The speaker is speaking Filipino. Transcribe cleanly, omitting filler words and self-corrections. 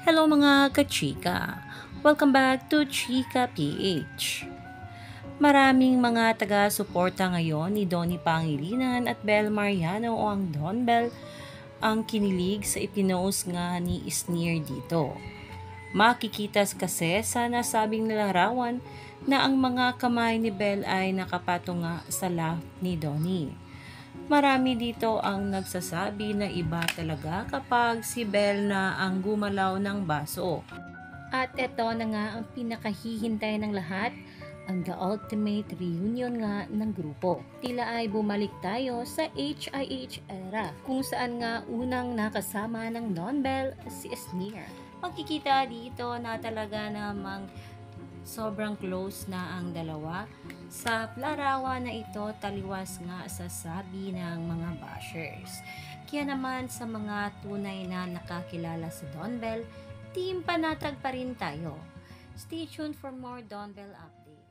Hello mga kachika! Welcome back to Chika PH. Maraming mga taga-suporta ngayon ni Donnie Pangilinan at Bel Mariano o ang Don Bell ang kinilig sa ipinost nga ni Sneer dito. Makikita kasi sa nasabing larawan na ang mga kamay ni Bel ay nakapatong nga sa laugh ni Donnie. Marami dito ang nagsasabi na iba talaga kapag si Bel na ang gumalaw ng baso. At ito na nga ang pinakahihintay ng lahat, ang the ultimate reunion nga ng grupo. Tila ay bumalik tayo sa HIH era, kung saan nga unang nakasama ng Don Bell si Sneer. Makikita dito na talaga namang sobrang close na ang dalawa. Sa larawan na ito, taliwas nga sa sabi ng mga bashers. Kaya naman sa mga tunay na nakakilala sa Don Bell, Team Panatag pa rin tayo. Stay tuned for more Don Bell updates.